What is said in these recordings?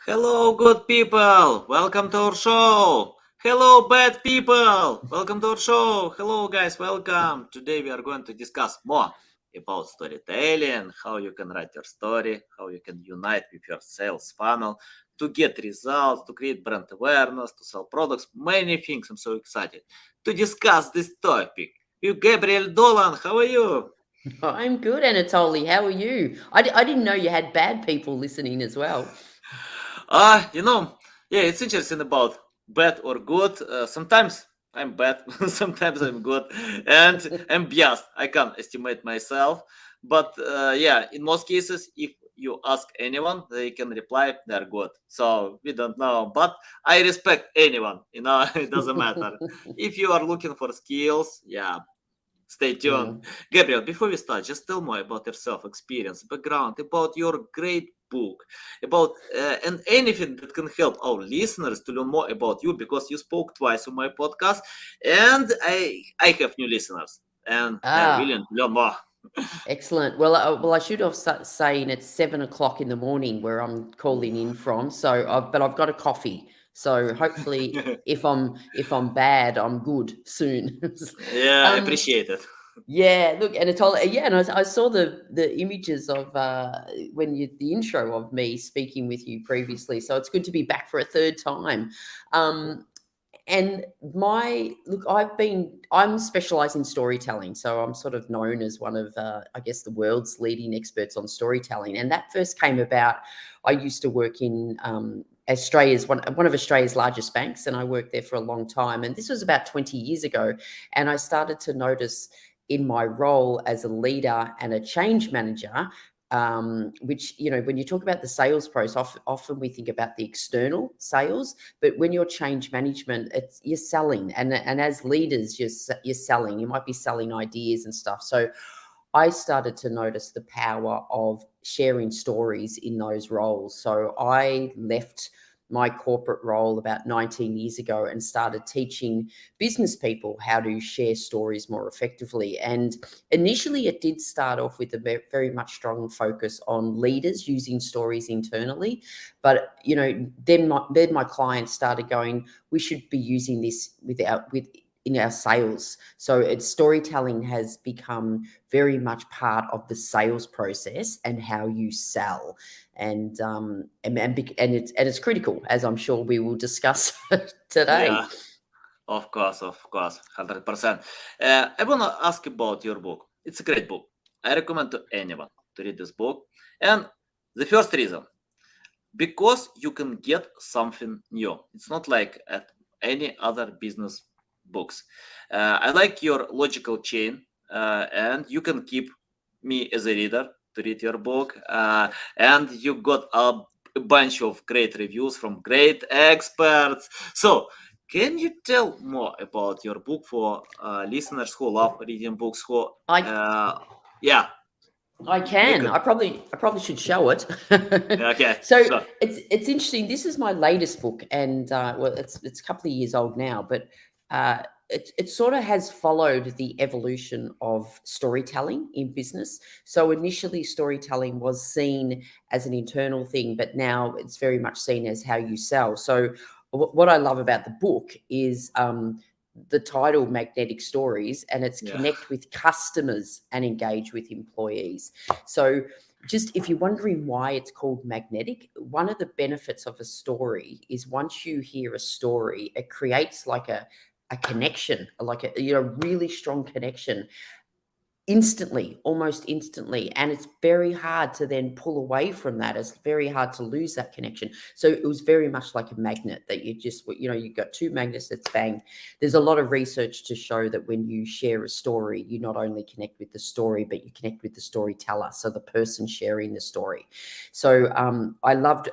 Hello, good people. Welcome to our show. Hello, bad people. Welcome to our show. Hello, guys. Welcome. Today we are going to discuss more about storytelling, how you can write your story, how you can unite with your sales funnel to get results, to create brand awareness, to sell products, many things. I'm so excited to discuss this topic. You, Gabriel Dolan, how are you? I'm good, Anatoly. How are you? I didn't know you had bad people listening as well. Ah, yeah, it's interesting about bad or good. Sometimes I'm bad, sometimes I'm good, and I'm biased. I can't estimate myself, but yeah, in most cases, if you ask anyone, they can reply they're good. So we don't know, but I respect anyone. It doesn't matter. If you are looking for skills, yeah, stay tuned. Mm. Gabriel, before we start, just tell more about yourself, experience, background, about your great book, about and anything that can help our listeners to learn more about you because you spoke twice on my podcast, and I have new listeners and they're Ah, willing to learn more. excellent. Well, I should have saying it's 7 o'clock in the morning where I'm calling in from. But I've got a coffee. So hopefully, if I'm bad, I'm good soon. Yeah, I um, appreciate it. Yeah, look, and it's all yeah, and I saw the images of when you the intro of me speaking with you previously. So it's good to be back for a third time. Um, and my look, I'm specialized in storytelling, so I'm sort of known as one of I guess the world's leading experts on storytelling. And that first came about. I used to work in Australia's one of Australia's largest banks, and I worked there for a long time. And this was about 20 years ago, and I started to notice in my role as a leader and a change manager, which when you talk about the sales process, often we think about the external sales, but when you're change management, you're selling, and as leaders, you're selling. You might be selling ideas and stuff. So I started to notice the power of sharing stories in those roles. So I left my corporate role about 19 years ago and started teaching business people how to share stories more effectively. And initially, it did start off with a very much strong focus on leaders using stories internally. But then my clients started going, we should be using this with in our sales. So it's storytelling has become very much part of the sales process and how you sell, and it's critical, as I'm sure we will discuss today. Yeah, of course, 100%. I wanna ask about your book. It's a great book. I recommend to anyone to read this book. And the first reason, because you can get something new. It's not like at any other business books. I like your logical chain, and you can keep me as a reader to read your book. And you got a bunch of great reviews from great experts. So, can you tell more about your book for listeners who love reading books? I Uh, yeah, I you can. can. I probably should show it. Okay, So sure. it's interesting. This is my latest book, and well, it's a couple of years old now, but it sort of has followed the evolution of storytelling in business. So initially, storytelling was seen as an internal thing, but now it's very much seen as how you sell. So what I love about the book is the title Magnetic Stories, and it's Yeah. connect with customers and engage with employees. So just if you're wondering why it's called magnetic, one of the benefits of a story is once you hear a story, it creates like a connection, like a really strong connection instantly, almost instantly. And it's very hard to then pull away from that. It's very hard to lose that connection. So it was very much like a magnet that you've got two magnets that's bang. There's a lot of research to show that when you share a story, you not only connect with the story, but you connect with the storyteller. So the person sharing the story. So I loved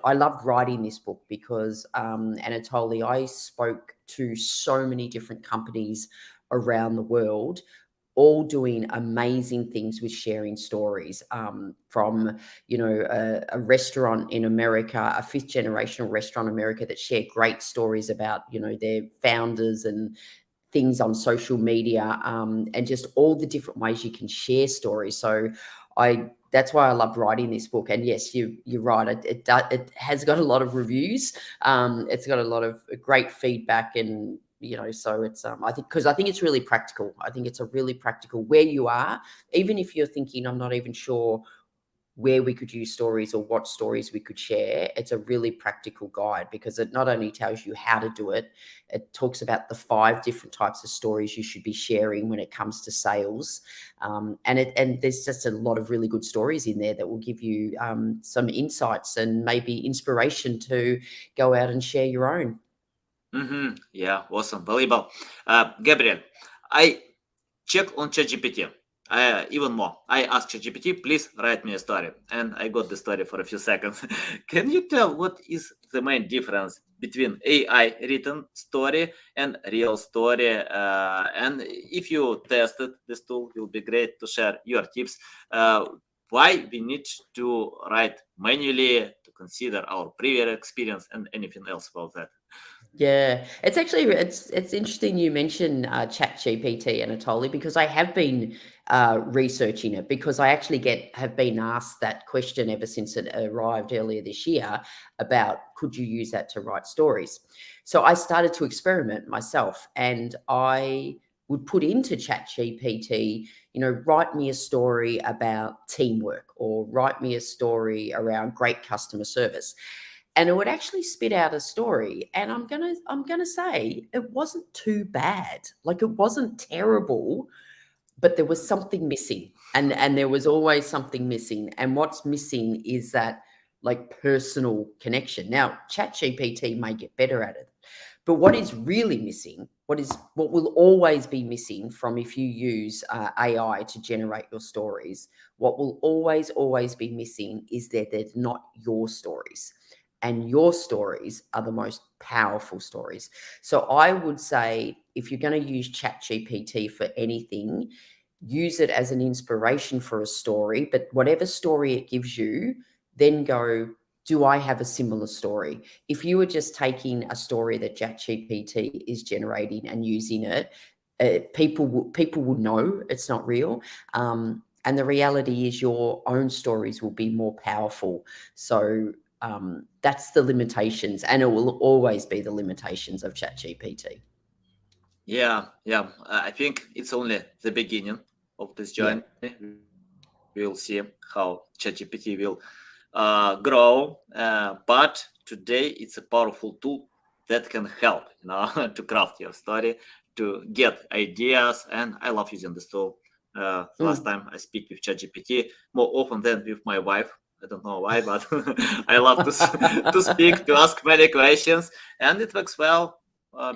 writing this book because Anatoly, I spoke to so many different companies around the world, all doing amazing things with sharing stories, from a restaurant in America, a fifth generational restaurant in America, that share great stories about their founders and things on social media, and just all the different ways you can share stories. So I that's why I loved writing this book. And yes, you're right. It has got a lot of reviews. It's got a lot of great feedback, and so it's I think it's really practical. I think it's a really practical where you are, even if you're thinking I'm not even sure where we could use stories or what stories we could share. It's a really practical guide because it not only tells you how to do it, it talks about the 5 different types of stories you should be sharing when it comes to sales. And there's just a lot of really good stories in there that will give you some insights and maybe inspiration to go out and share your own. Yeah, awesome, valuable. Gabriel, I check on ChatGPT. Even more, I asked ChatGPT, please write me a story, and I got the story for a few seconds. Can you tell what is the main difference between AI written story and real story? And if you tested this tool, it will be great to share your tips. Why we need to write manually to consider our previous experience and anything else about that. Yeah, it's actually it's interesting you mention ChatGPT, Anatoly, because I have been researching it because I actually have been asked that question ever since it arrived earlier this year about could you use that to write stories. So I started to experiment myself, and I would put into ChatGPT, write me a story about teamwork or write me a story around great customer service, and it would actually spit out a story, and I'm gonna say it wasn't too bad. Like, it wasn't terrible, but there was something missing, and there was always something missing, and what's missing is that, like, personal connection. Now, ChatGPT may get better at it, but what is really missing, what will always be missing from if you use AI to generate your stories, what will always be missing is that they're not your stories. And your stories are the most powerful stories. So I would say if you're going to use ChatGPT for anything, use it as an inspiration for a story, but whatever story it gives you, then go, do I have a similar story? If you were just taking a story that ChatGPT is generating and using it, people would know it's not real. And the reality is your own stories will be more powerful. So that's the limitations, and it will always be the limitations of ChatGPT. Yeah. I think it's only the beginning of this Yeah, journey. We'll see how ChatGPT will grow. But today it's a powerful tool that can help, to craft your story, to get ideas. And I love using this tool. Last mm, time I speak with ChatGPT more often than with my wife. I don't know why, but I love to speak, to ask many questions, and it works well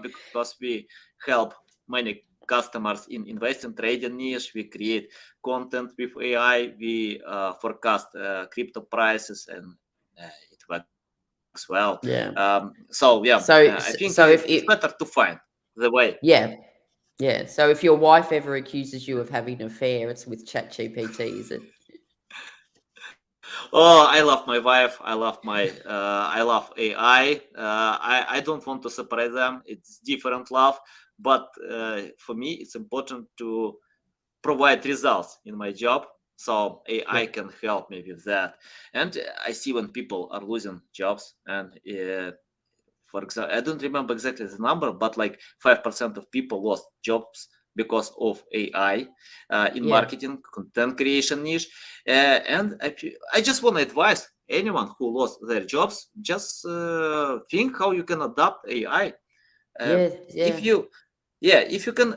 because we help many customers in investing trading niche. We create content with AI. We forecast crypto prices, and it works well. yeah. I think So, it's so better if to it, find the way. yeah, yeah. So if your wife ever accuses you of having an affair, it's with ChatGPT, is it? Oh, I love my wife. I love AI. I don't want to separate them. It's different love, but for me, it's important to provide results in my job. So Yeah, AI can help me with that. And I see when people are losing jobs, and for example, I don't remember exactly the number, but like 5% of people lost jobs because of AI in yeah, marketing, content creation niche. And I just want to advise anyone who lost their jobs, just think how you can adapt AI. Uh, yeah, if yeah, you, yeah, if you can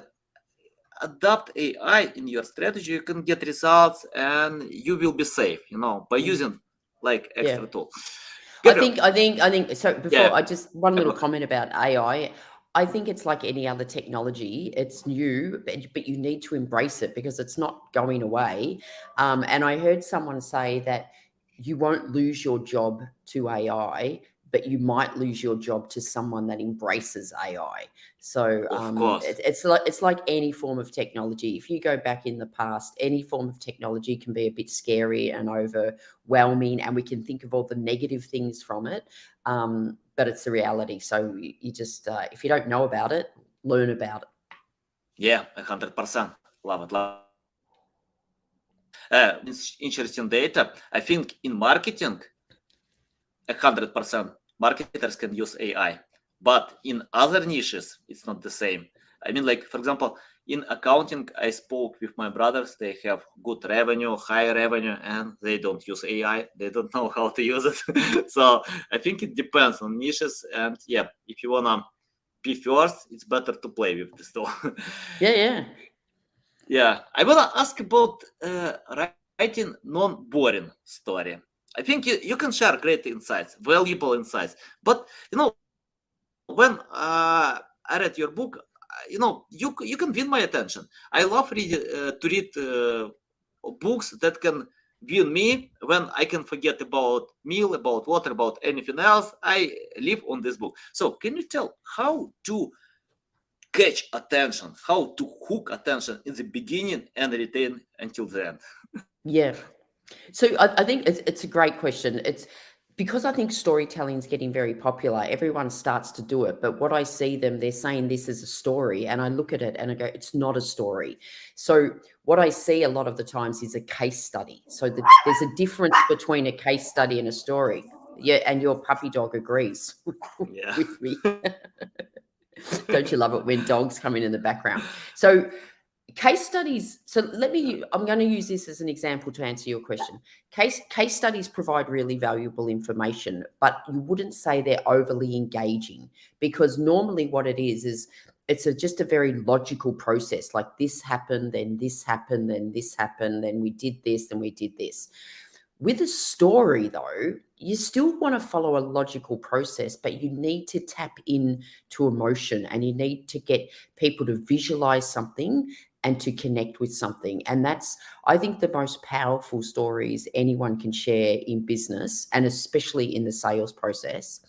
adapt AI in your strategy, you can get results and you will be safe, by mm, using like yeah. extra tool. I Gabriel, think, I think, I think. So before yeah, I just one little go ahead. comment about AI. I think it's like any other technology. It's new, but you need to embrace it because it's not going away. And I heard someone say that you won't lose your job to AI, but you might lose your job to someone that embraces AI. So Of course. it's like any form of technology. If you go back in the past, any form of technology can be a bit scary and overwhelming, and we can think of all the negative things from it. But it's the reality. So you just if you don't know about it, learn about it. Yeah, 100%. Love it. interesting data. I think in marketing, 100% marketers can use AI, but in other niches, it's not the same. I mean, like, for example, in accounting, I spoke with my brothers. They have good revenue, high revenue, and they don't use AI. They don't know how to use it. So I think it depends on niches. And yeah, if you want to be first, it's better to play with this tool. Yeah. Yeah, I want to ask about writing non-boring story. I think you can share great insights, valuable insights. But when I read your book, you can win my attention. I love to read books that can win me when I can forget about meal, about water, about anything else. I live on this book. So can you tell how to catch attention, how to hook attention in the beginning and retain until the end? Yeah. So I think it's a great question. It's because I think storytelling is getting very popular. Everyone starts to do it, but what I see them, they're saying this is a story, and I look at it and I go, it's not a story. So what I see a lot of the times is a case study. So there's a difference between a case study and a story. Yeah, and your puppy dog agrees Yeah. with me. Don't you love it when dogs come in the background? So case studies, I'm going to use this as an example to answer your question. Case studies provide really valuable information, but you wouldn't say they're overly engaging, because normally what it is it's just a very logical process. Like, this happened, then this happened, then this happened, then we did this, then we did this. With a story, though, you still want to follow a logical process, but you need to tap into emotion, and you need to get people to visualize something and to connect with something. And that's, I think, the most powerful stories anyone can share in business, and especially in the sales process,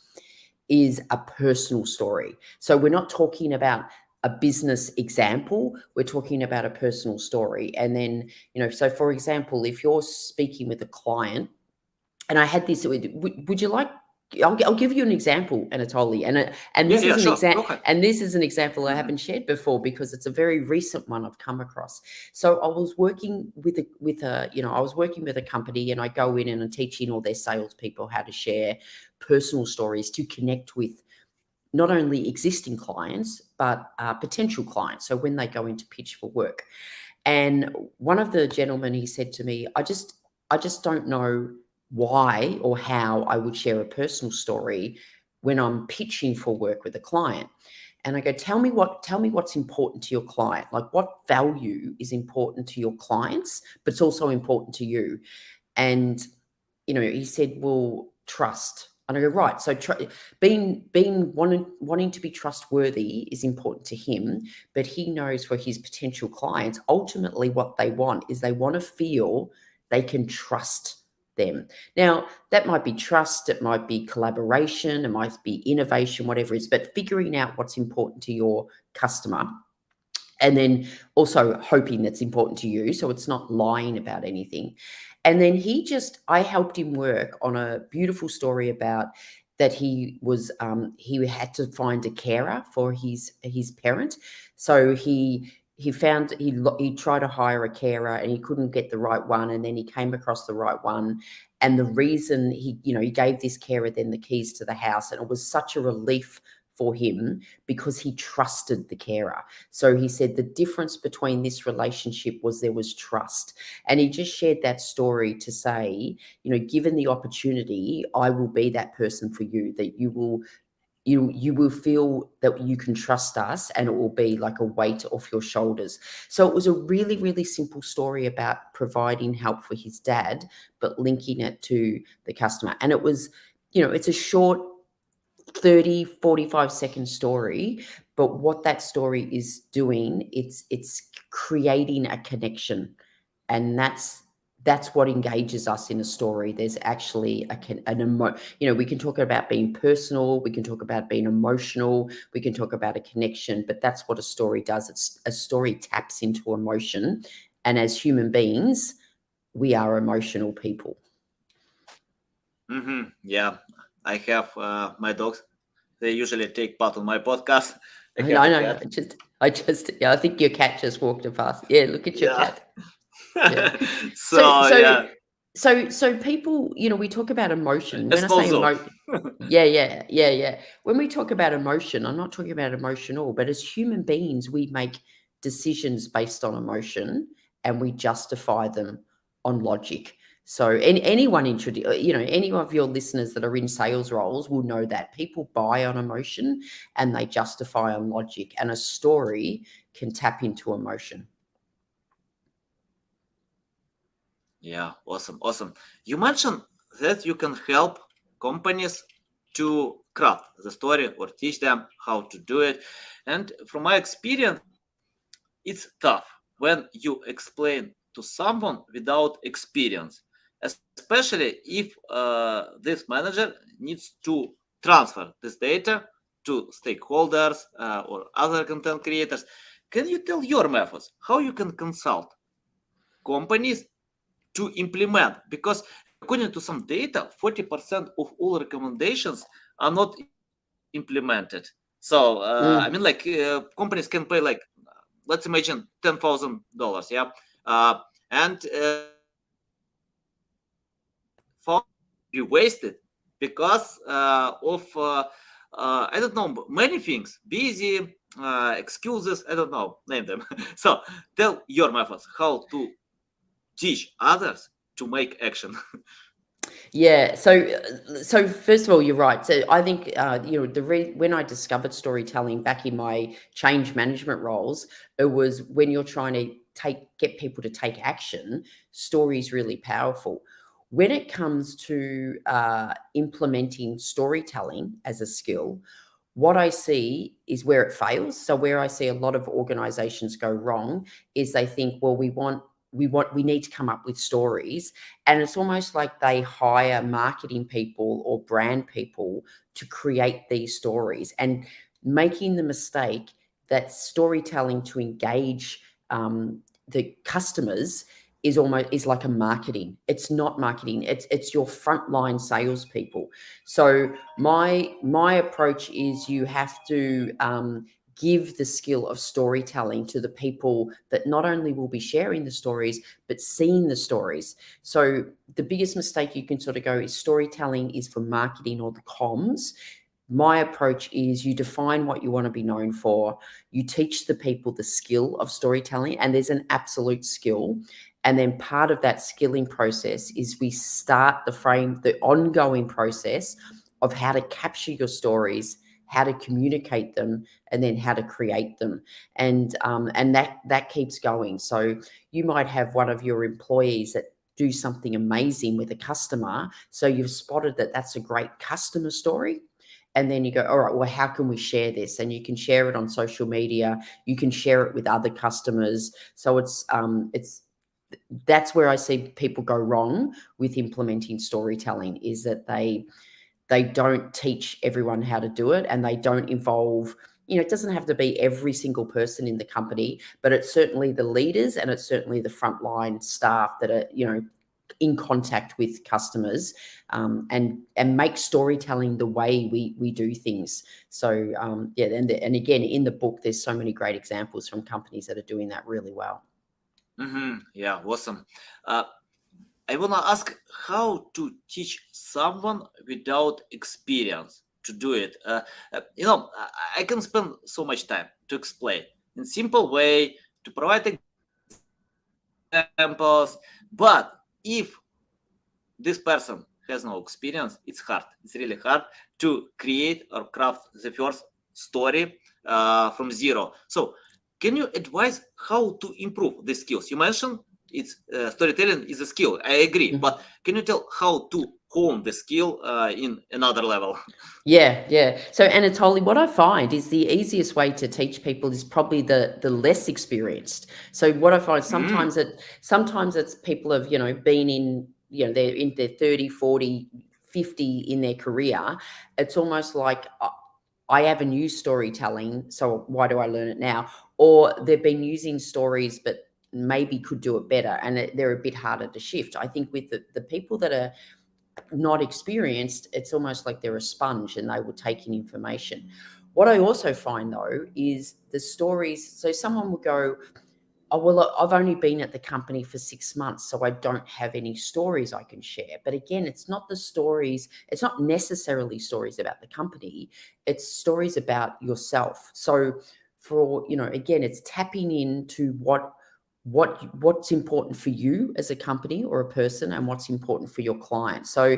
is a personal story. So we're not talking about a business example, we're talking about a personal story. And then, so for example, if you're speaking with a client, and I had this, would you like, I'll give you an example, Anatoly, and this is an Sure. Go example, ahead. and this is an example I Mhm. haven't shared before, because it's a very recent one I've come across. So I was working with a company, and I go in and I'm teaching all their salespeople how to share personal stories to connect with not only existing clients, but potential clients. So when they go into pitch for work. And one of the gentlemen, he said to me, I just don't know why or how I would share a personal story when I'm pitching for work with a client. And I go, tell me what's important to your client. Like, what value is important to your clients, but it's also important to you. And, he said, well, trust. And I go, right. So being wanting to be trustworthy is important to him, but he knows for his potential clients, ultimately what they want is they want to feel they can trust them. Now, that might be trust, it might be collaboration, it might be innovation, whatever it is, but figuring out what's important to your customer, and then also hoping that's important to you, so it's not lying about anything. And then I helped him work on a beautiful story about that he had to find a carer for his parent. So he tried to hire a carer, and he couldn't get the right one, and then he came across the right one. And the reason he gave this carer then the keys to the house, and it was such a relief for him because he trusted the carer. So he said the difference between this relationship was there was trust. And he just shared that story to say, given the opportunity, I will be that person for you, that you will feel that you can trust us, and it will be like a weight off your shoulders. So it was a really, really simple story about providing help for his dad, but linking it to the customer. And it was, it's a short 30-45 second story, but what that story is doing, it's creating a connection, and that's what engages us in a story. There's actually we can talk about being personal, we can talk about being emotional, we can talk about a connection, but that's what a story does. It's a story taps into emotion, and as human beings, we are emotional people. Yeah, I have my dogs. They usually take part on my podcast. I I have a know. cat. I think your cat just walked past. Yeah, look at your Yeah, cat. Yeah. So So so yeah, so people, we talk about emotion. When I say esposo. yeah. When we talk about emotion, I'm not talking about emotional, but as human beings, we make decisions based on emotion and we justify them on logic. So anyone any of your listeners that are in sales roles will know that people buy on emotion and they justify on logic, and a story can tap into emotion. Yeah, awesome, awesome. You mentioned that you can help companies to craft the story or teach them how to do it. And from my experience, it's tough when you explain to someone without experience, especially if this manager needs to transfer this data to stakeholders or other content creators. Can you tell your methods how you can consult companies to implement? Because according to some data, 40% of all recommendations are not implemented. So Mm. companies can pay like, let's imagine $10,000, yeah, and be wasted because of I don't know, many things, busy excuses, I don't know, name them. So tell your methods how to teach others to make action. Yeah. So first of all, you're right. So I think when I discovered storytelling back in my change management roles, it was when you're trying to get people to take action. Story is really powerful. When it comes to implementing storytelling as a skill, what I see is where it fails. So where I see a lot of organizations go wrong is they think, well, we need to come up with stories, and it's almost like they hire marketing people or brand people to create these stories, and making the mistake that storytelling to engage the customers is like a marketing. It's not marketing. It's your frontline salespeople. So my approach is you have to give the skill of storytelling to the people that not only will be sharing the stories but seeing the stories. So the biggest mistake you can sort of go is storytelling is for marketing or the comms. My approach is you define what you want to be known for, you teach the people the skill of storytelling, and there's an absolute skill. And then part of that skilling process is we start the ongoing process of how to capture your stories, how to communicate them, and then how to create them. And that keeps going. So you might have one of your employees that do something amazing with a customer. So you've spotted that that's a great customer story. And then you go, all right, well, how can we share this? And you can share it on social media. You can share it with other customers. So it's that's where I see people go wrong with implementing storytelling, is that they don't teach everyone how to do it, and they don't involve, it doesn't have to be every single person in the company, but it's certainly the leaders and it's certainly the frontline staff that are, in contact with customers, and make storytelling the way we do things. So yeah, and again, in the book, there's so many great examples from companies that are doing that really well. Yeah, awesome. Uh, I wanna ask how to teach someone without experience to do it. I can spend so much time to explain in simple way, to provide examples, but if this person has no experience, it's hard. It's really hard to create or craft the first story from zero. So, can you advise how to improve the skills? You mentioned storytelling is a skill. I agree, but Mhm. can you tell how to hone the skill in another level? Yeah. So Anatoly, what I find is the easiest way to teach people is probably the less experienced. So what I find Mm, sometimes it's people have, been in, they're in their 30, 40, 50 in their career. It's almost like I have a new storytelling, so why do I learn it now? Or they've been using stories but maybe could do it better, and they're a bit harder to shift. I think with the people that are not experienced, it's almost like they're a sponge and they will take in information. What I also find though is the stories. So someone will go, oh, well, I've only been at the company for 6 months, so I don't have any stories I can share. But again, it's not the stories, it's not necessarily stories about the company, it's stories about yourself. So for, again, it's tapping into what's important for you as a company or a person and what's important for your client. So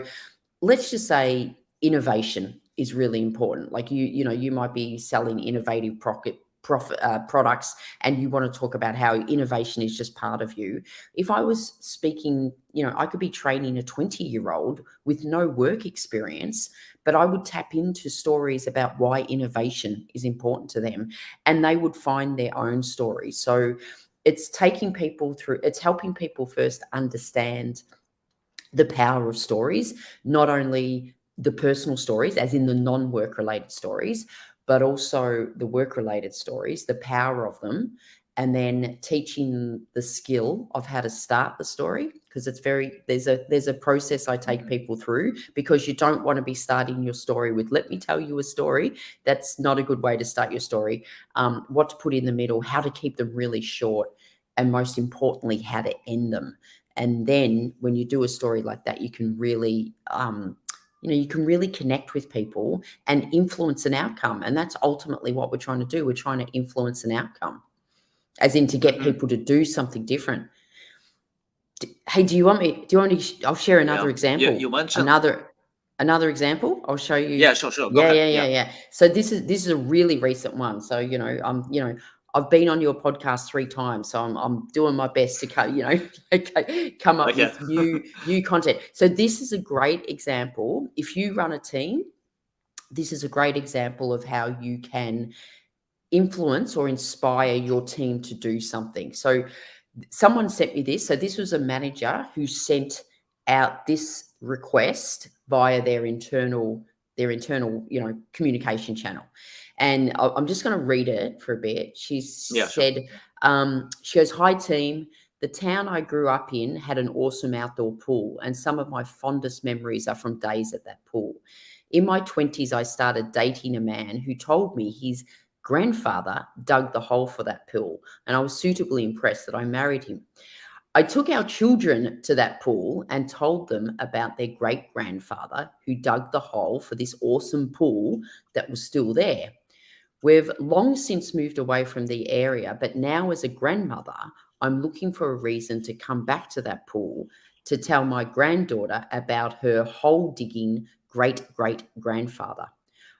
let's just say innovation is really important. Like you might be selling innovative products, and you want to talk about how innovation is just part of you. If I was speaking, I could be training a 20-year-old with no work experience, but I would tap into stories about why innovation is important to them, and they would find their own story. So it's helping people first understand the power of stories, not only the personal stories, as in the non-work related stories, but also the work related stories, the power of them, and then teaching the skill of how to start the story. Because there's a process I take people through, because you don't want to be starting your story with, let me tell you a story. That's not a good way to start your story. What to put in the middle, how to keep them really short, and most importantly, how to end them. And then when you do a story like that, you can really, connect with people and influence an outcome. And that's ultimately what we're trying to do. We're trying to influence an outcome, as in to get people to do something different. Hey, do you want me? I'll share another example. You mentioned Another example. I'll show you. Yeah, sure. Go Yeah, ahead. yeah. So this is a really recent one. So I've been on your podcast 3 times, so I'm doing my best to come up Okay. with new content. So this is a great example. If you run a team, this is a great example of how you can influence or inspire your team to do something. So someone sent me this. So this was a manager who sent out this request via their internal communication channel. And I'm just going to read it for a bit. She Yeah, sure. said, she goes, "Hi team. The town I grew up in had an awesome outdoor pool, and some of my fondest memories are from days at that pool. In my 20s, I started dating a man who told me his grandfather dug the hole for that pool, and I was suitably impressed that I married him. I took our children to that pool and told them about their great grandfather who dug the hole for this awesome pool that was still there. We've long since moved away from the area, but now as a grandmother, I'm looking for a reason to come back to that pool to tell my granddaughter about her hole digging great great grandfather.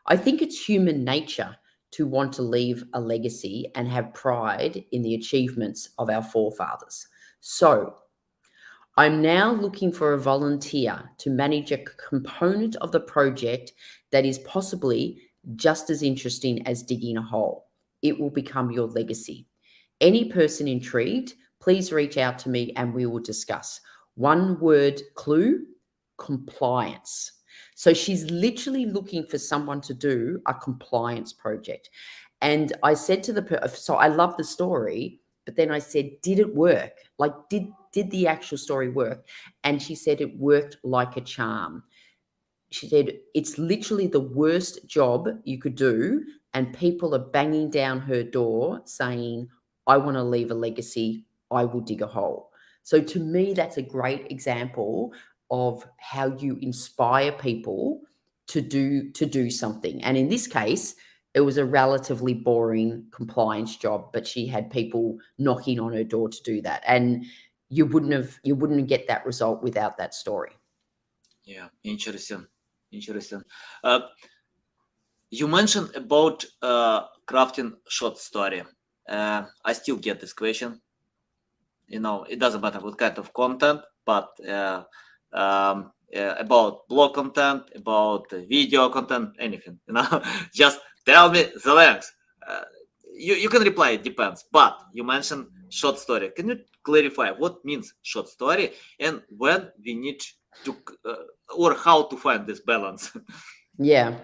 I think it's human nature to want to leave a legacy and have pride in the achievements of our forefathers. So, I'm now looking for a volunteer to manage a component of the project that is possibly just as interesting as digging a hole. It will become your legacy. Any person intrigued, please reach out to me and we will discuss. One word clue: compliance. So she's literally looking for someone to do a compliance project. And I said to so I love the story, but then I said, did it work? Like, did the actual story work? And she said it worked like a charm. She said, it's literally the worst job you could do, and people are banging down her door saying, I want to leave a legacy. I will dig a hole. So to me, that's a great example of how you inspire people to do something. And in this case, it was a relatively boring compliance job, but she had people knocking on her door to do that. And you wouldn't get that result without that story. Yeah, interesting. Uh, you mentioned about crafting short story. I still get this question. It doesn't matter what kind of content, but about blog content, about video content, anything. Just tell me the length. You can reply, it depends. But you mentioned short story. Can you clarify what means short story and when we need to, or how to find this balance? Yeah.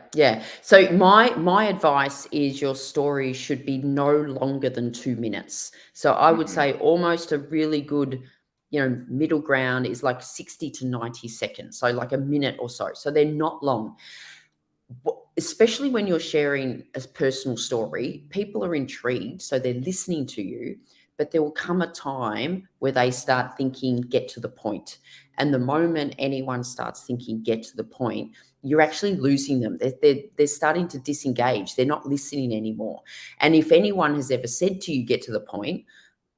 So my advice is your story should be no longer than 2 minutes. So I would say almost a really good, middle ground is like 60 to 90 seconds. So like a minute or so. So they're not long. Especially when you're sharing a personal story, people are intrigued, so they're listening to you. but there will come a time where they start thinking, get to the point. And the moment anyone starts thinking, get to the point, you're actually losing them. They're starting to disengage. They're not listening anymore. And if anyone has ever said to you, get to the point,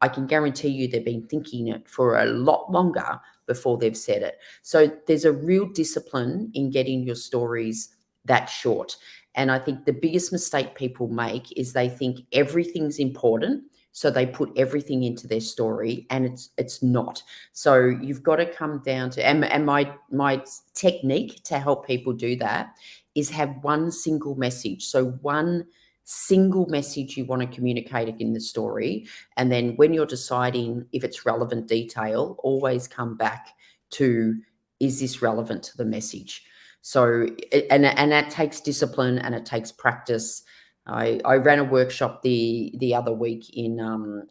I can guarantee you they've been thinking it for a lot longer before they've said it. So there's a real discipline in getting your stories that short. And I think the biggest mistake people make is they think everything's important. So they put everything into their story, and it's not. So you've got to come down to, and my technique to help people do that is have one single message. So one single message you want to communicate in the story. And then when you're deciding if it's relevant detail, always come back to, is this relevant to the message? So, and that takes discipline and it takes practice. I ran a workshop the other week in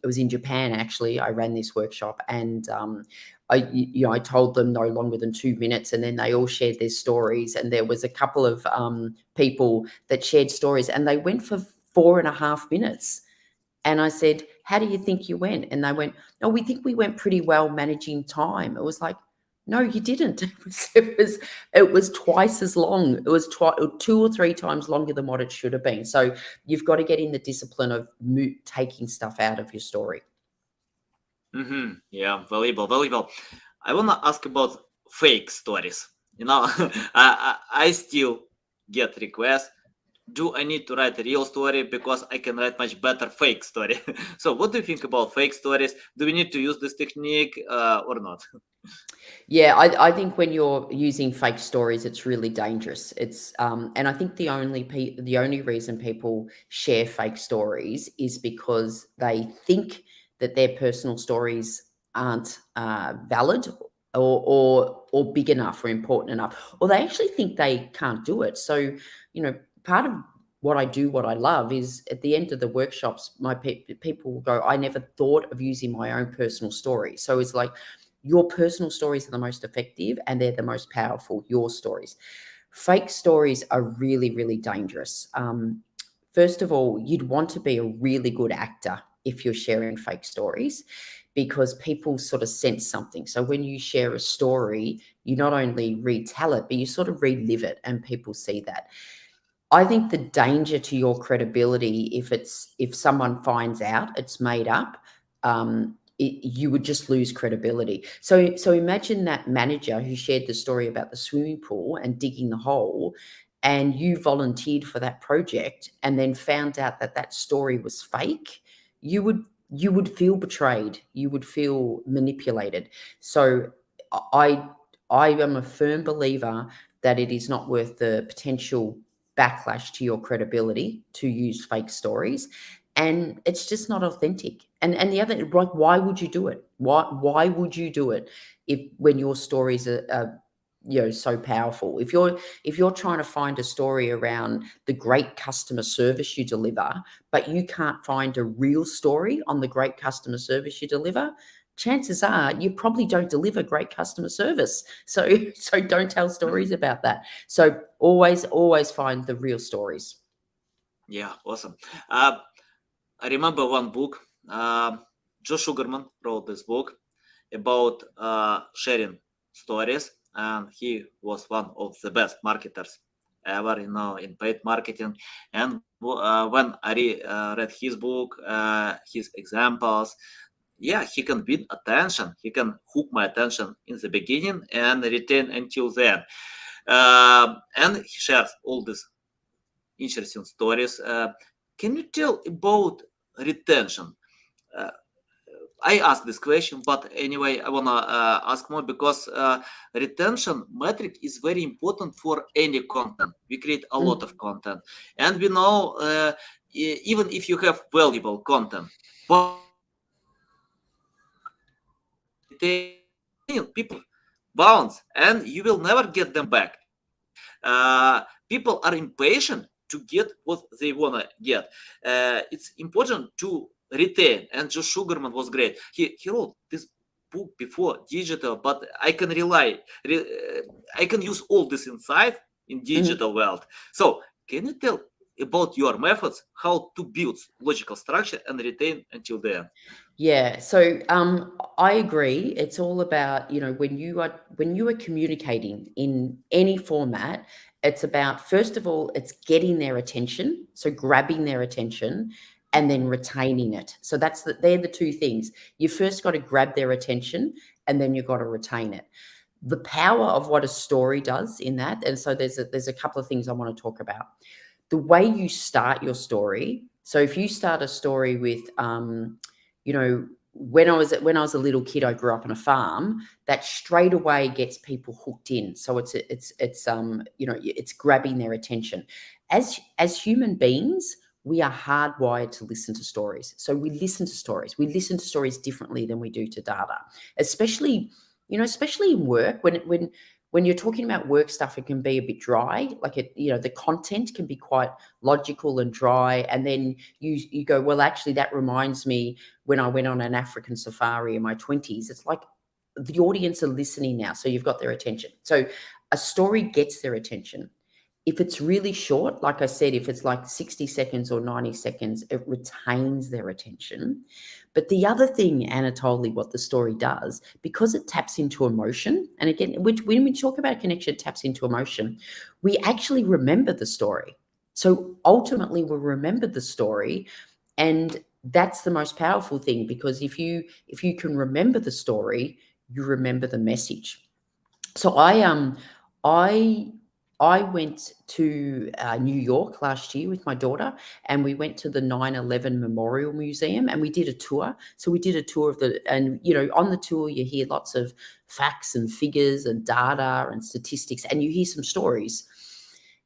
it was in Japan actually. I ran this workshop, and I told them no longer than 2 minutes, and then they all shared their stories. And there was a couple of people that shared stories, and they went for 4.5 minutes. And I said, how do you think you went? And they went, no, we think we went pretty well managing time. It was like, no, you didn't. It was twice as long. It was 2 or 3 times longer than what it should have been. So you've got to get in the discipline of taking stuff out of your story. Yeah, valuable. I want to ask about fake stories. I still get requests. Do I need to write a real story because I can write much better fake story? So what do you think about fake stories? Do we need to use this technique or not? Yeah, I think when you're using fake stories, it's really dangerous. It's and I think the only reason people share fake stories is because they think that their personal stories aren't valid or big enough or important enough, or they actually think they can't do it. So, part of what I love is at the end of the workshops, my people will go, I never thought of using my own personal story. So it's like, your personal stories are the most effective and they're the most powerful, your stories. Fake stories are really, really dangerous. First of all, you'd want to be a really good actor if you're sharing fake stories, because people sort of sense something. So when you share a story, you not only retell it, but you sort of relive it, and people see that. I think the danger to your credibility, if someone finds out it's made up, you would just lose credibility. So imagine that manager who shared the story about the swimming pool and digging the hole, and you volunteered for that project, and then found out that that story was fake. You would feel betrayed. You would feel manipulated. So I I am a firm believer that it is not worth the potential backlash to your credibility to use fake stories, and it's just not authentic. And the other, like, why would you do it? Why would you do it if, when your stories are so powerful? If you're trying to find a story around the great customer service you deliver, but you can't find a real story on the great customer service you deliver, chances are you probably don't deliver great customer service. So don't tell stories about that. So always find the real stories. Yeah, awesome. I remember one book. Joe Sugarman wrote this book about sharing stories, and he was one of the best marketers ever, in paid marketing. And when I read his book, his examples, yeah, he can win attention. He can hook my attention in the beginning and retain until then. And he shares all these interesting stories. Can you tell about retention? Uh, I asked this question, but anyway, I wanna ask more because retention metric is very important for any content. We create a lot of content, and we know even if you have valuable content, but people bounce, and you will never get them back. People are impatient to get what they wanna get. It's important to retain. And Joe Sugarman was great. He wrote this book before digital, but I can I can use all this insight in digital world. So can you tell about your methods, how to build logical structure and retain until the end. Yeah, so I agree. It's all about, when you are communicating in any format, it's about, first of all, it's getting their attention, so grabbing their attention and then retaining it. So they're the two things. You first got to grab their attention and then you've got to retain it. The power of what a story does in that, and so there's a couple of things I want to talk about. The way you start your story. So if you start a story with when I was a little kid, I grew up on a farm. That straight away gets people hooked in. So it's grabbing their attention. As human beings, we are hardwired to listen to stories. So we listen to stories. We listen to stories differently than we do to data, especially in work. When you're talking about work stuff, it can be a bit dry. Like the content can be quite logical and dry. And then you go, well, actually, that reminds me when I went on an African safari in my 20s. It's like the audience are listening now. So you've got their attention. So a story gets their attention. If it's really short, like I said, if it's like 60 seconds or 90 seconds, it retains their attention. But the other thing, Anatoly, what the story does, because it taps into emotion, and again, when we talk about connection, it taps into emotion, we actually remember the story. So ultimately, we remember the story, and that's the most powerful thing, because if you can remember the story, you remember the message. So I went to New York last year with my daughter, and we went to the 9/11 Memorial Museum, and we did a tour. So we did a tour of and on the tour you hear lots of facts and figures and data and statistics, and you hear some stories.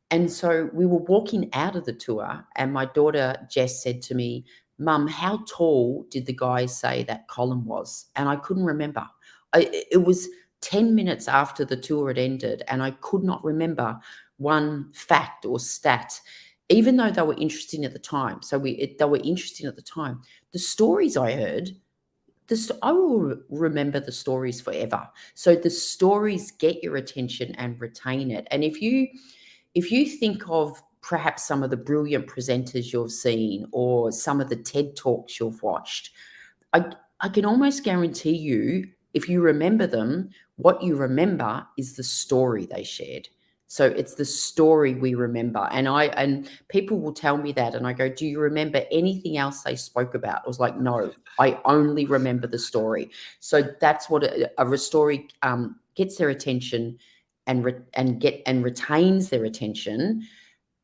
And so we were walking out of the tour, and my daughter Jess said to me, "Mum, how tall did the guy say that column was?" And I couldn't remember. It was 10 minutes after the tour had ended, and I could not remember one fact or stat, even though they were interesting at the time. So they were interesting at the time. The stories I heard, I will remember the stories forever. So the stories get your attention and retain it. And if you think of perhaps some of the brilliant presenters you've seen or some of the TED Talks you've watched, I can almost guarantee you, if you remember them, what you remember is the story they shared. So it's the story we remember. And people will tell me that, and I go, "Do you remember anything else they spoke about?" I was like, "No, I only remember the story." So that's what a story gets their attention and retains their attention,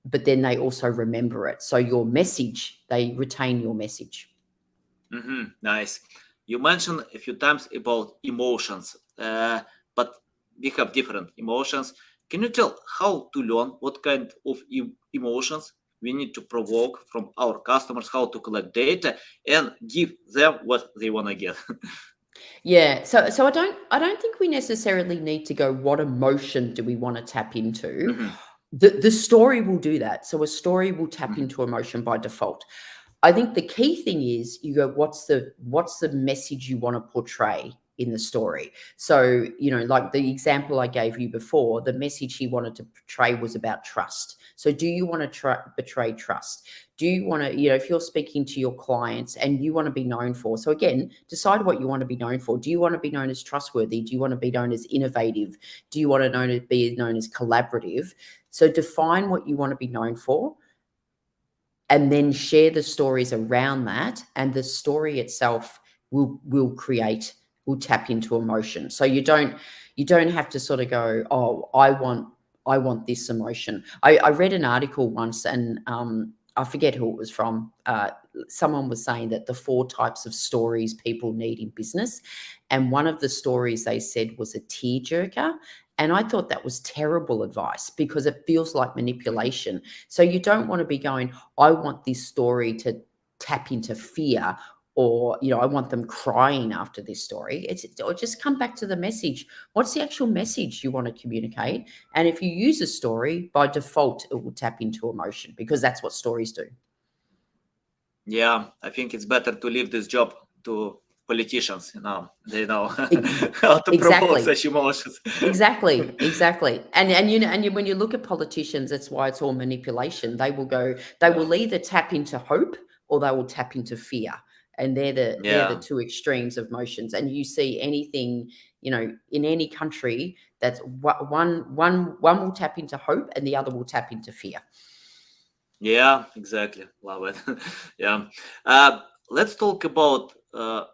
but then they also remember it. So your message, they retain your message. Nice. You mentioned a few times about emotions, but we have different emotions. Can you tell how to learn what kind of emotions we need to provoke from our customers, how to collect data and give them what they want to get? Yeah, so I don't think we necessarily need to go, what emotion do we want to tap into? Mhm, The story will do that. So a story will tap mhm. into emotion by default. I think the key thing is you go, what's the message you want to portray in the story? So, like the example I gave you before, the message he wanted to portray was about trust. So do you want to betray trust? Do you want to, if you're speaking to your clients and you want to be known for, so again, decide what you want to be known for. Do you want to be known as trustworthy? Do you want to be known as innovative? Do you want to be known as collaborative? So define what you want to be known for, and then share the stories around that, and the story itself will tap into emotion. So you don't have to sort of go, "Oh, I want this emotion." I read an article once, and I forget who it was from. Someone was saying that the 4 types of stories people need in business, and one of the stories they said was a tearjerker. And I thought that was terrible advice, because it feels like manipulation. So you don't want to be going, "I want this story to tap into fear," or, I want them crying after this story. Or just come back to the message. What's the actual message you want to communicate? And if you use a story, by default, it will tap into emotion, because that's what stories do. Yeah, I think it's better to leave this job to politicians, they know E- how to provoke exactly. such emotions. Exactly. When you look at politicians, that's why it's all manipulation. They Yeah, will either tap into hope or they will tap into fear. And they're the yeah, two extremes of motions. And you see anything, in any country, that's one will tap into hope and the other will tap into fear. yeah, exactly. Love it. Yeah. Let's talk about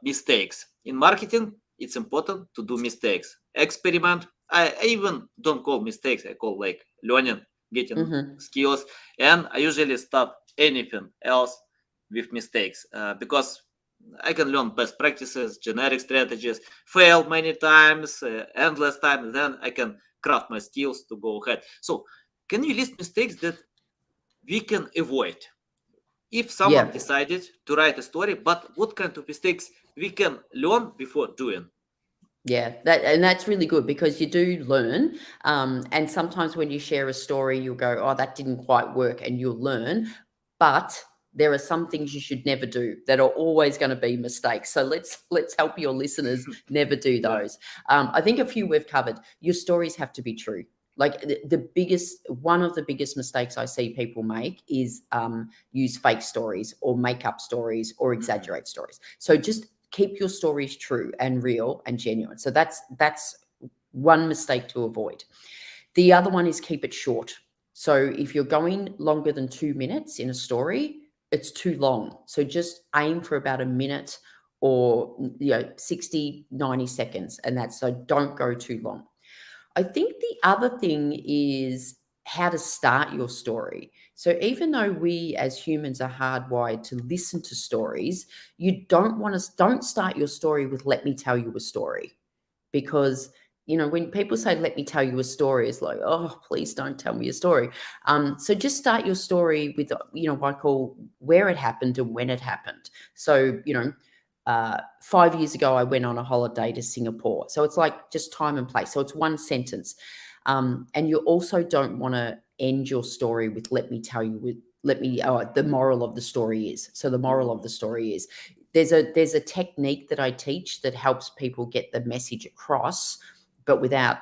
mistakes. In marketing, it's important to do mistakes. Experiment. I even don't call mistakes, I call like learning, getting Hmm. skills. And I usually start anything else with mistakes because I can learn best practices, generic strategies, fail many times, endless times, then I can craft my skills to go ahead. So, can you list mistakes that we can avoid if someone Yeah. decided to write a story, but what kind of mistakes we can learn before doing? Yeah, that's really good because you do learn, and sometimes when you share a story, you'll go, "Oh, that didn't quite work," and you'll learn. But there are some things you should never do that are always going to be mistakes. So let's help your listeners never do Yeah. those. I think a few we've covered. Your stories have to be true. Like one of the biggest mistakes I see people make is use fake stories or make up stories or Mhm. exaggerate stories. So just keep your stories true and real and genuine. So that's one mistake to avoid. The other one is keep it short. So if you're going longer than 2 minutes in a story, it's too long. So just aim for about a minute or 60, 90 seconds. And that's so don't go too long. I think the other thing is how to start your story. So even though we as humans are hardwired to listen to stories, you don't start your story with let me tell you a story, because when people say let me tell you a story, it's like, oh, please don't tell me a story. So just start your story with what I call where it happened and when it happened. So 5 years ago I went on a holiday to Singapore, so it's like just time and place, so it's one sentence. And you also don't want to end your story with let me tell you with let me the moral of the story is. So the moral of the story is there's a technique that I teach that helps people get the message across, but without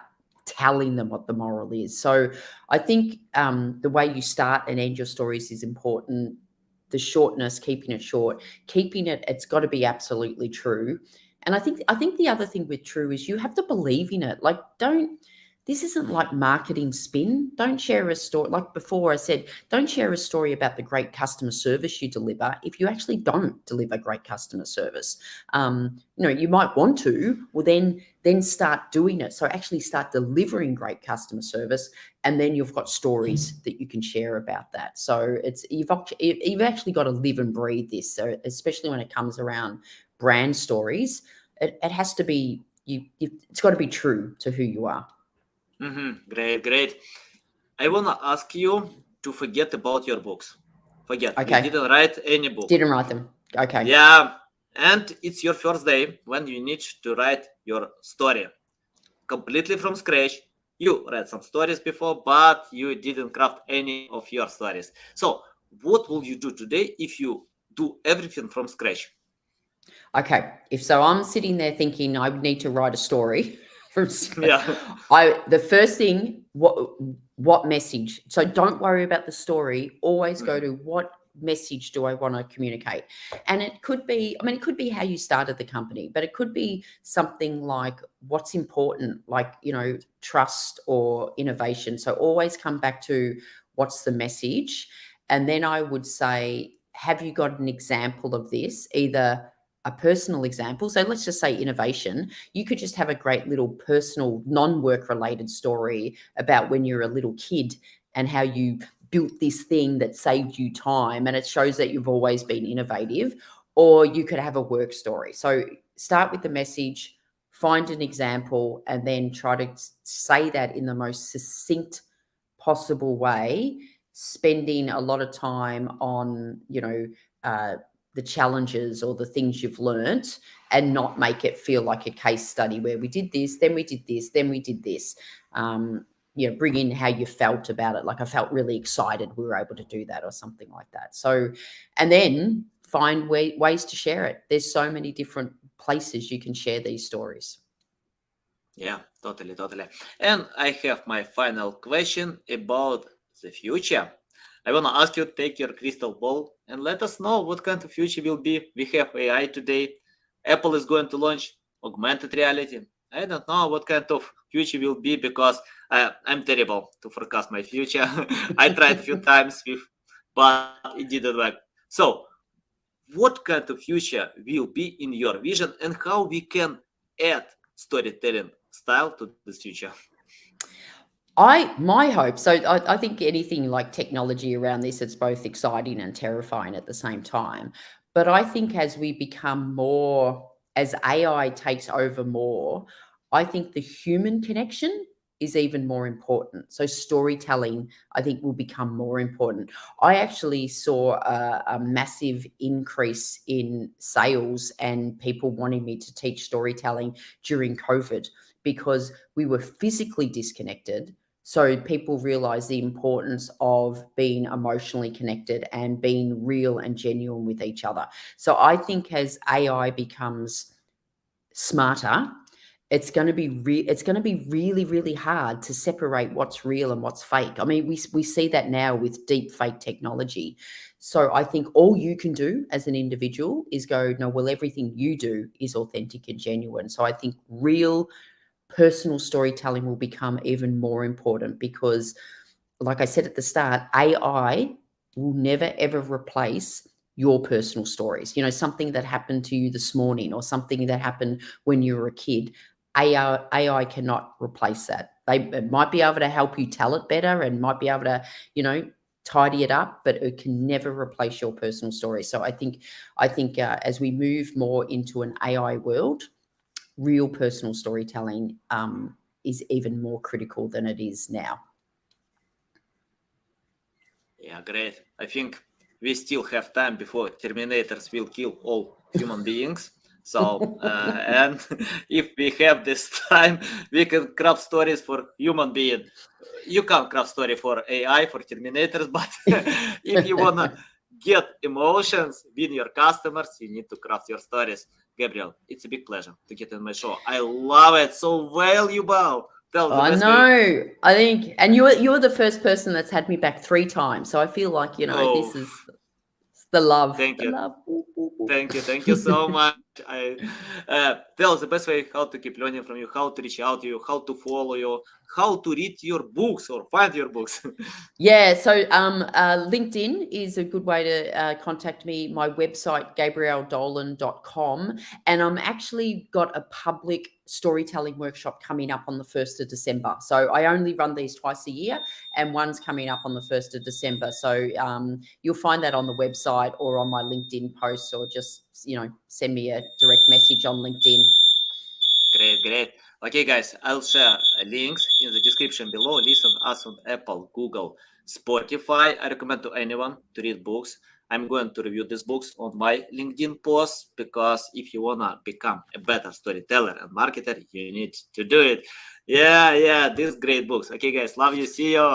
telling them what the moral is. So I think the way you start and end your stories is important. The shortness, keeping it short, it's got to be absolutely true. And I think the other thing with true is you have to believe in it. Like, don't this isn't like marketing spin. Don't share a story. Like before I said, don't share a story about the great customer service you deliver if you actually don't deliver great customer service. You might want to. Well, then start doing it. So actually start delivering great customer service, and then you've got stories that you can share about that. So you've actually got to live and breathe this. So especially when it comes around brand stories, it has to be it's got to be true to who you are. Great, great. I wanna ask you to forget about your books. Forget, you Okay. didn't write any book. Didn't write them. Okay. Yeah, and it's your first day when you need to write your story completely from scratch. You read some stories before, but you didn't craft any of your stories. So, what will you do today if you do everything from scratch? Okay. If so, I'm sitting there thinking I would need to write a story. Yeah. The first thing, what message? So don't worry about the story. Always go Mhm. to what message do I want to communicate? And it could be how you started the company, but it could be something like what's important, like, trust or innovation. So always come back to what's the message. And then I would say, have you got an example of this? Either a personal example. So let's just say innovation. You could just have a great little personal, non-work related story about when you're a little kid and how you built this thing that saved you time, and it shows that you've always been innovative. Or you could have a work story. So start with the message, find an example, and then try to say that in the most succinct possible way, spending a lot of time on, the challenges or the things you've learnt, and not make it feel like a case study where we did this, then we did this, then we did this. Bring in how you felt about it. Like, I felt really excited we were able to do that, or something like that. So, and then find ways to share it. There's so many different places you can share these stories. Yeah, totally, totally. And I have my final question about the future. I want to ask you, take your crystal ball and let us know what kind of future will be. We have AI today. Apple is going to launch augmented reality. I don't know what kind of future will be because I'm terrible to forecast my future. I tried a few times with, but it didn't work. So, what kind of future will be in your vision and how we can add storytelling style to this future? My hope, so I think anything like technology around this, it's both exciting and terrifying at the same time. But I think as we become more, as AI takes over more, I think the human connection is even more important. So storytelling, I think, will become more important. I actually saw a massive increase in sales and people wanting me to teach storytelling during COVID because we were physically disconnected, so people realize the importance of being emotionally connected and being real and genuine with each other. So I think as AI becomes smarter, it's going to be it's going to be really, really hard to separate what's real and what's fake. I mean, we see that now with deep fake technology. So I think all you can do as an individual is go, no, well, everything you do is authentic and genuine. So I think real personal storytelling will become even more important because, like I said at the start, AI will never ever replace your personal stories. You know, something that happened to you this morning or something that happened when you were a kid. AI cannot replace that. It might be able to help you tell it better and might be able to, tidy it up, but it can never replace your personal story. So I think as we move more into an AI world, real personal storytelling is even more critical than it is now. Yeah, great. I think we still have time before Terminators will kill all human beings. So, and if we have this time, we can craft stories for human being. You can't craft story for AI, for Terminators, but if you wanna get emotions with your customers, you need to craft your stories. Gabriel, it's a big pleasure to get in my show. I love it so well, you bow. Tell the I best way. know. I think, and you're the first person that's had me back 3 times. So I feel like, Oh, this is the love, thank the you. love. Boop, boop, Thank you so boop. much. I tell the best way how to keep learning from you, how to reach out to you, how to follow you, how to read your books or find your books. Yeah, so LinkedIn is a good way to contact me. My website, gabrielledolan.com. And I'm actually got a public storytelling workshop coming up on the 1st of December. So I only run these twice a year, and one's coming up on the 1st of December. So you'll find that on the website or on my LinkedIn posts, or just, send me a direct message on LinkedIn. Great, great. Okay, guys, I'll share links in the description below. Listen us on Apple, Google, Spotify. I recommend to anyone to read books. I'm going to review these books on my LinkedIn post because if you wanna become a better storyteller and marketer, you need to do it. Yeah, these great books. Okay, guys, love you. See you.